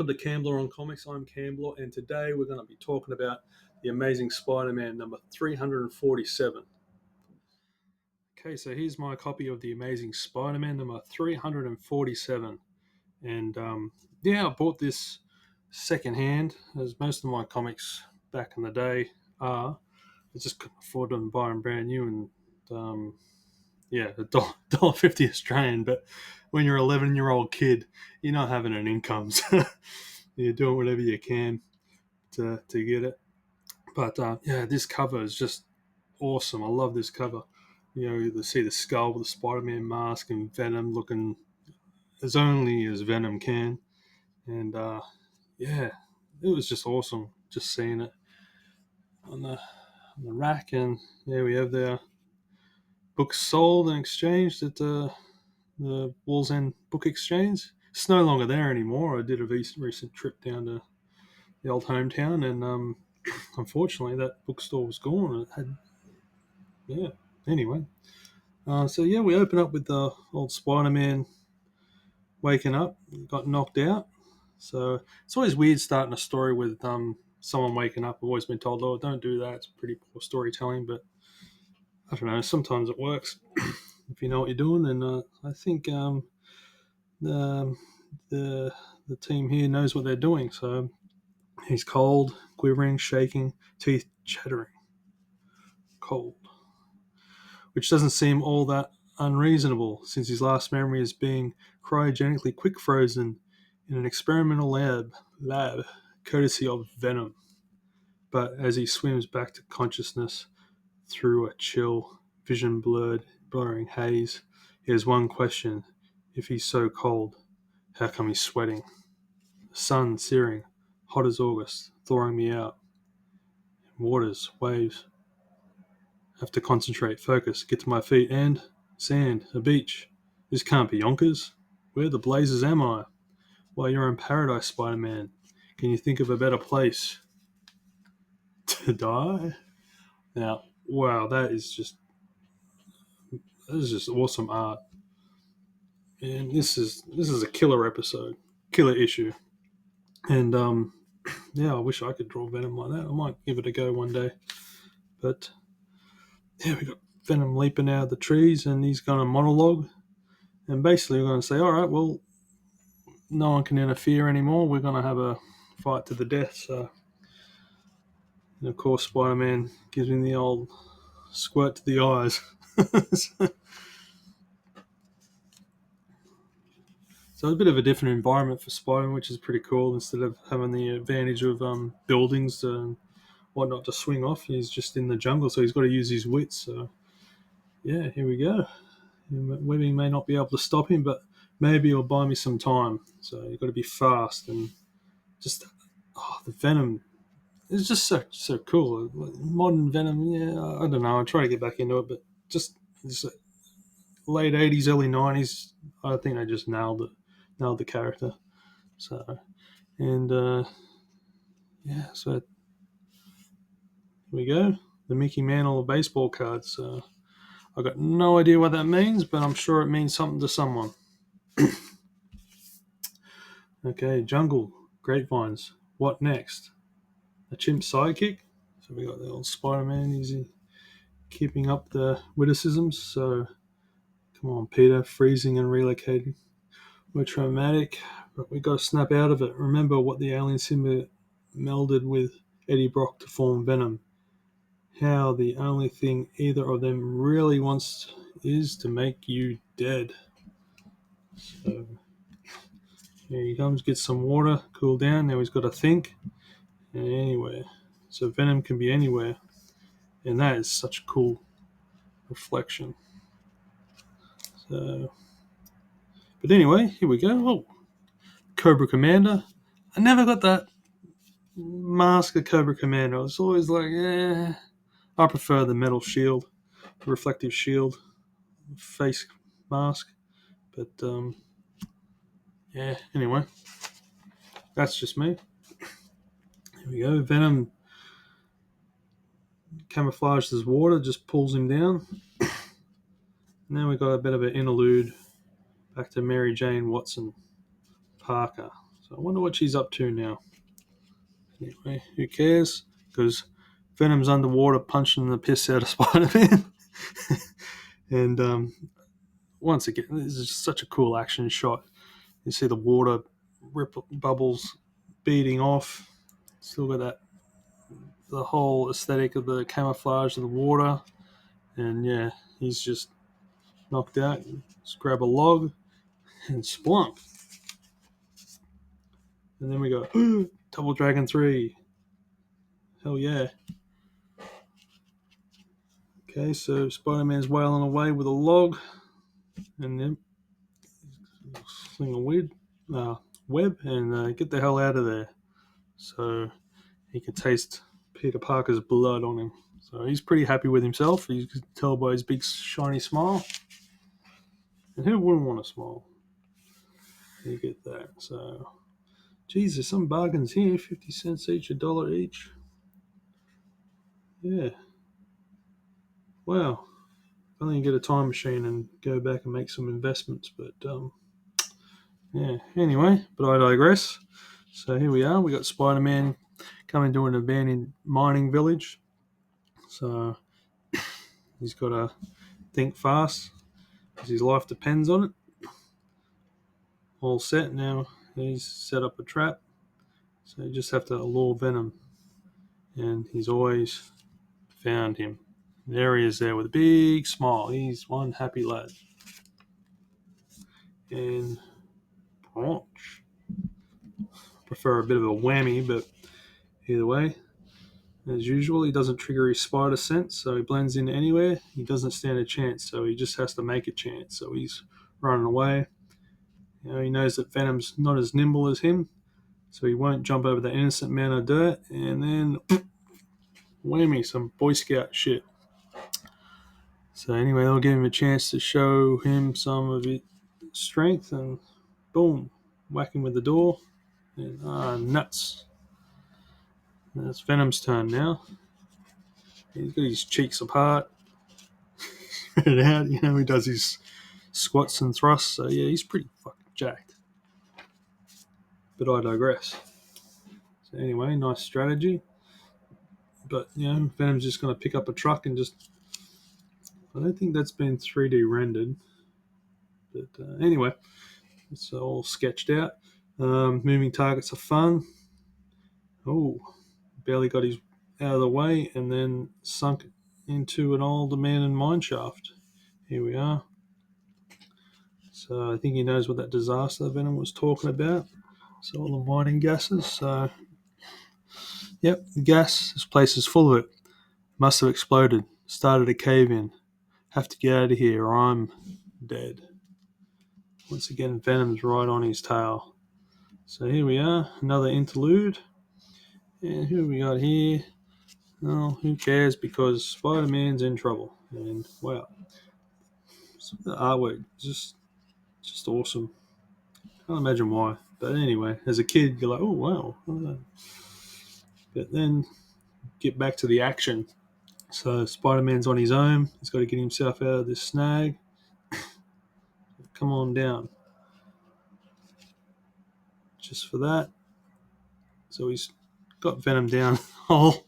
welcome to Cambler on Comics. I'm Cambler, and today we're going to be talking about the Amazing Spider-Man number 347. Okay, so here's my copy of the Amazing Spider-Man number 347, and I bought this secondhand, as most of my comics back in the day are. I just couldn't afford them, buy them brand new, and $1.50 Australian. But when you're an 11-year-old kid, you're not having an income, so you're doing whatever you can to get it. But this cover is just awesome. I love this cover. You see the skull with the Spider-Man mask and Venom looking as only as Venom can, and it was just awesome just seeing it on the rack. And there we have their books sold and exchanged at the Wall's End Book Exchange. It's no longer there anymore. I did a recent trip down to the old hometown, and unfortunately that bookstore was gone. Anyway, we open up with the old Spider-Man waking up, got knocked out. So it's always weird starting a story with someone waking up. I've always been told, "Oh, don't do that. It's pretty poor storytelling." But I don't know. Sometimes it works if you know what you're doing. And I think the team here knows what they're doing. So he's cold, quivering, shaking, teeth chattering, cold, which doesn't seem all that unreasonable, since his last memory is being cryogenically quick frozen in an experimental lab courtesy of Venom. But as he swims back to consciousness through a chill, vision blurring haze, he has one question: if he's so cold, how come he's sweating? The sun searing, hot as August, thawing me out. Waters, waves. Have to concentrate, focus, get to my feet, and sand, a beach. This can't be Yonkers. Where the blazes am I? Why, you're in paradise, Spider-Man. Can you think of a better place to die? Now, wow, that is just awesome art. And this is a killer episode, killer issue. And I wish I could draw Venom like that. I might give it a go one day. But we got Venom leaping out of the trees, and he's going to monologue. And basically, we're going to say, all right, well, no one can interfere anymore. We're going to have a fight to the death. So, and of course, Spider-Man gives him the old squirt to the eyes. So it's a bit of a different environment for Spider-Man, which is pretty cool. Instead of having the advantage of buildings and whatnot to swing off, he's just in the jungle, so he's got to use his wits. So, here we go. Webbing may not be able to stop him, but maybe he'll buy me some time. So you've got to be fast, and just the Venom is just so cool. Modern Venom, I don't know. I try to get back into it, but just late 80s, early 90s, I think they just nailed the character. So, and so here we go. The Mickey Mantle of baseball cards. I got no idea what that means, but I'm sure it means something to someone. Okay, jungle, grapevines. What next? A chimp sidekick. So we got the old Spider-Man. He's keeping up the witticisms. So come on, Peter, freezing and relocating. We're traumatic, but we got to snap out of it. Remember what the alien symbiote melded with Eddie Brock to form Venom. How the only thing either of them really wants is to make you dead. So here he comes, gets some water, cool down. Now he's got to think. And anywhere. So Venom can be anywhere. And that is such a cool reflection. So, but anyway, here we go. Oh, Cobra Commander. I never got that mask of Cobra Commander. I was always like, I prefer the metal shield, the reflective shield, face mask. But anyway, that's just me. Here we go. Venom camouflaged as water, just pulls him down. And then we got a bit of an interlude back to Mary Jane Watson Parker. So I wonder what she's up to now. Anyway, who cares? Because Venom's underwater punching the piss out of Spider-Man. And once again, this is just such a cool action shot. You see the water bubbles beating off. Still got the whole aesthetic of the camouflage of the water. And yeah, he's just knocked out. Just grab a log and splunk. And then we go, Double Dragon 3. Hell yeah. Okay, so Spider-Man's wailing away with a log. And then sling a web and get the hell out of there. So he can taste Peter Parker's blood on him. So he's pretty happy with himself. You can tell by his big shiny smile. And who wouldn't want to smile? You get that. So, geez, there's some bargains here. 50 cents each, $1 each. Yeah. Wow. I only get a time machine and go back and make some investments. But, yeah. Anyway, but I digress. So here we are. We got Spider-Man coming to an abandoned mining village. So he's got to think fast because his life depends on it. All set now. He's set up a trap. So you just have to lure Venom. And he's always found him. There he is there with a big smile. He's one happy lad. And branch. Prefer a bit of a whammy, but either way, as usual, he doesn't trigger his spider sense, so he blends in anywhere. He doesn't stand a chance, so he just has to make a chance. So he's running away. He knows that Venom's not as nimble as him, so he won't jump over the innocent man of dirt. And then, whammy, some Boy Scout shit. So anyway, they'll give him a chance to show him some of his strength, and boom, whack him with the door. And nuts. And it's Venom's turn now. He's got his cheeks apart. Spread it out. He does his squats and thrusts. So yeah, he's pretty fucking jacked. But I digress. So anyway, nice strategy. But Venom's just going to pick up a truck and just. I don't think that's been 3D rendered. But anyway, it's all sketched out. Moving targets are fun. Oh, barely got his out of the way and then sunk into an old abandoned mine shaft. Here we are. So I think he knows what that disaster Venom was talking about. So all the mining gases. So, yep, the gas. This place is full of it. Must have exploded. Started a cave in. Have to get out of here or I'm dead. Once again, Venom's right on his tail. So here we are. Another interlude. And who we got here? Well, who cares, because Spider-Man's in trouble. And wow, the artwork just awesome. Can't imagine why. But anyway, as a kid, you're like, oh wow. But then get back to the action. So Spider-Man's on his own. He's got to get himself out of this snag. Come on down. Just for that. So he's got Venom down the hole.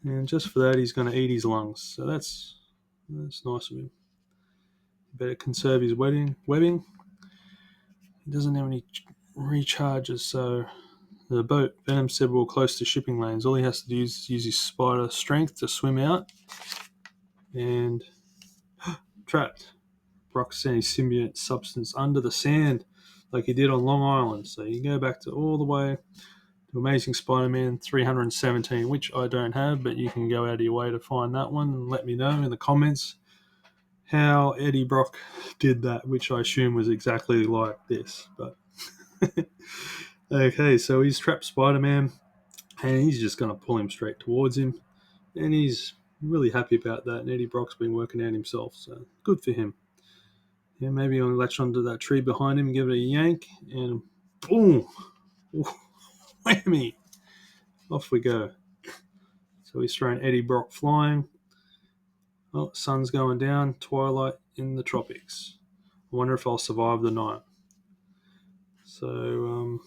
And just for that, he's going to eat his lungs. So that's nice of him. Better conserve his webbing. He doesn't have any recharges, so the boat, Venom said, we're close to shipping lanes. All he has to do is use his spider strength to swim out. And trapped. Brock sent his symbiote substance under the sand like he did on Long Island. So you go back to all the way to Amazing Spider-Man 317, which I don't have, but you can go out of your way to find that one and let me know in the comments how Eddie Brock did that, which I assume was exactly like this. But okay, so he's trapped Spider-Man and he's just going to pull him straight towards him, and he's really happy about that. And Eddie Brock's been working out himself, so good for him. Yeah, maybe I'll latch onto that tree behind him and give it a yank, and boom, whammy, off we go. So he's throwing Eddie Brock flying. Oh, sun's going down, twilight in the tropics. I wonder if I'll survive the night. So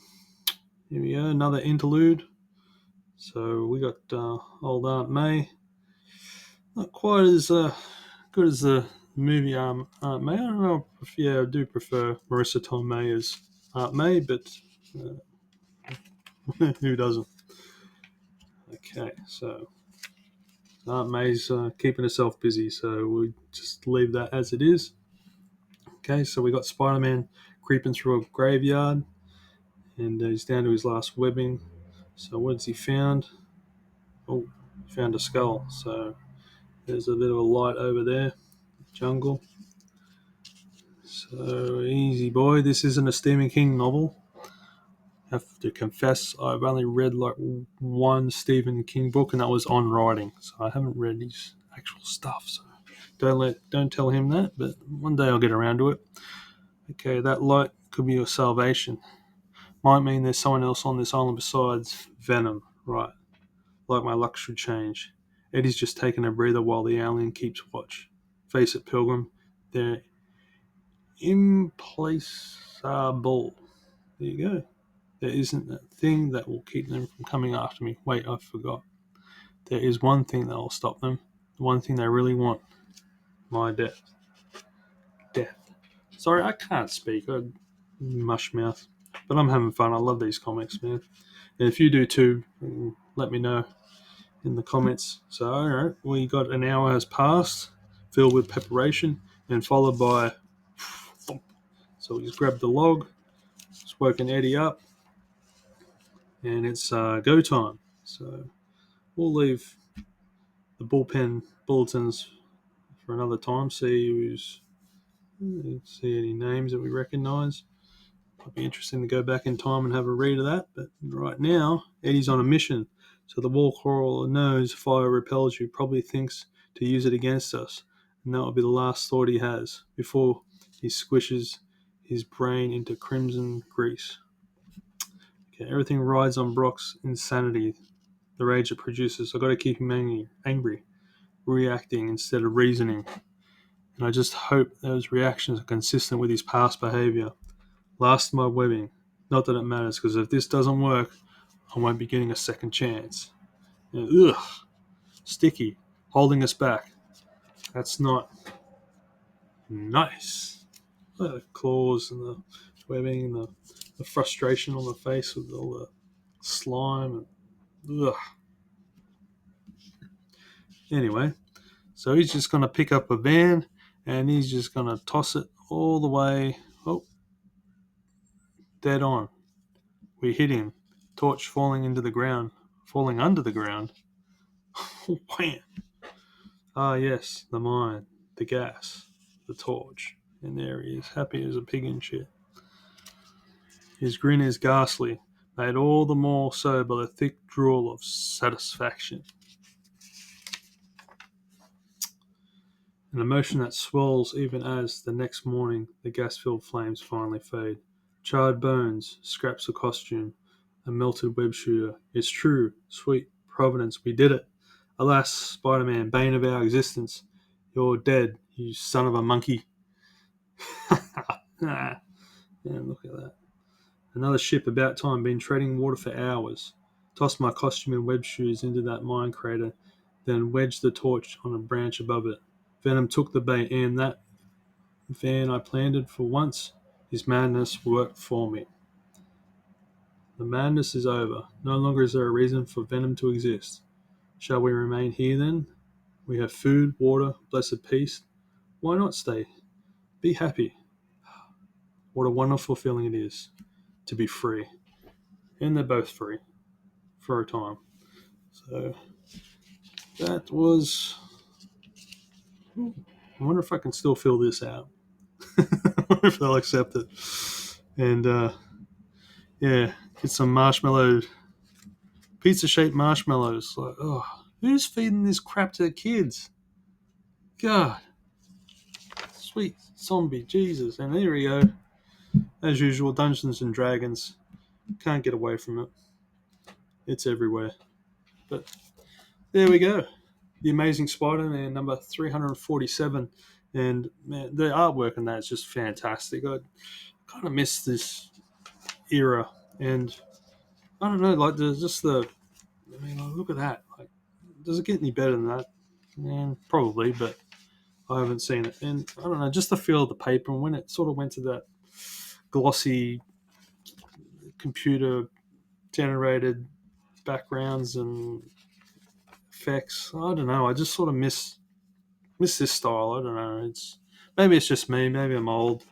here we go, another interlude. So we got old Aunt May. Not quite as good as the movie Aunt May. I don't know. I do prefer Marissa Tomei as Aunt May, but who doesn't? Okay, so Aunt May's keeping herself busy, so we just leave that as it is. Okay, so we got Spider-Man creeping through a graveyard, and he's down to his last webbing. So what has he found? Oh, he found a skull. So there's a bit of a light over there, jungle. So easy, boy. This isn't a Stephen King novel. I have to confess, I've only read like one Stephen King book, and that was On Writing. So I haven't read his actual stuff. So don't tell him that. But one day I'll get around to it. Okay, that light could be your salvation. Might mean there's someone else on this island besides Venom, right? Like my luck should change. Eddie's just taking a breather while the alien keeps watch. Face it, Pilgrim. They're implaceable. There you go. There isn't a thing that will keep them from coming after me. Wait, I forgot. There is one thing that will stop them. The one thing they really want. My death. Death. Sorry, I can't speak. I mush mouth. But I'm having fun. I love these comics, man. And if you do too, let me know in the comments. So, all right, we got an hour has passed, filled with preparation, and followed by. So we just grabbed the log, just woken Eddie up, and it's go time. So we'll leave the bullpen bulletins for another time. See any names that we recognise. Might be interesting to go back in time and have a read of that. But right now, Eddie's on a mission. So the wall crawler knows fire repels you, probably thinks to use it against us. And that will be the last thought he has before he squishes his brain into crimson grease. Okay, everything rides on Brock's insanity, the rage it produces. I've got to keep him angry, reacting instead of reasoning. And I just hope those reactions are consistent with his past behaviour. Last my webbing. Not that it matters, because if this doesn't work, I won't be getting a second chance. Ugh, sticky, holding us back. That's not nice. The claws and the webbing and the frustration on the face with all the slime. Ugh. Anyway, so he's just going to pick up a van and he's just going to toss it all the way. Oh, dead on. We hit him. Torch falling under the ground. Wham! Ah, yes, the mine, the gas, the torch. And there he is, happy as a pig in shit. His grin is ghastly, made all the more so by the thick drawl of satisfaction. An emotion that swells even as, the next morning, the gas-filled flames finally fade. Charred bones, scraps of costume, a melted web shooter. It's true, sweet Providence, we did it. Alas, Spider-Man, bane of our existence, you're dead, you son of a monkey. Yeah, look at that. Another ship, about time, been treading water for hours. Tossed my costume and web shoes into that mine crater, then wedged the torch on a branch above it. Venom took the bait, and that van I planted for once, his madness worked for me. The madness is over. No longer is there a reason for Venom to exist. Shall we remain here then? We have food, water, blessed peace. Why not stay? Be happy. What a wonderful feeling it is to be free. And they're both free for a time. So that was. I wonder if I can still fill this out. I wonder if they'll accept it. And yeah, get some marshmallow, pizza-shaped marshmallows. Like, oh, who's feeding this crap to the kids? God, sweet zombie, Jesus. And there we go. As usual, Dungeons and Dragons. Can't get away from it. It's everywhere. But there we go. The Amazing Spider-Man number 347. And man, the artwork in that is just fantastic. I kind of miss this era, and I don't know, like there's just the. I mean, like, look at that. Like, does it get any better than that? Probably, but I haven't seen it. And I don't know, just the feel of the paper, and when it sort of went to that glossy computer generated backgrounds and effects, I don't know. I just sort of miss this style. I don't know. Maybe it's just me. Maybe I'm old.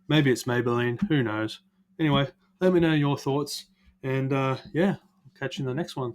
Maybe it's Maybelline. Who knows? Anyway, let me know your thoughts, and yeah, I'll catch you in the next one.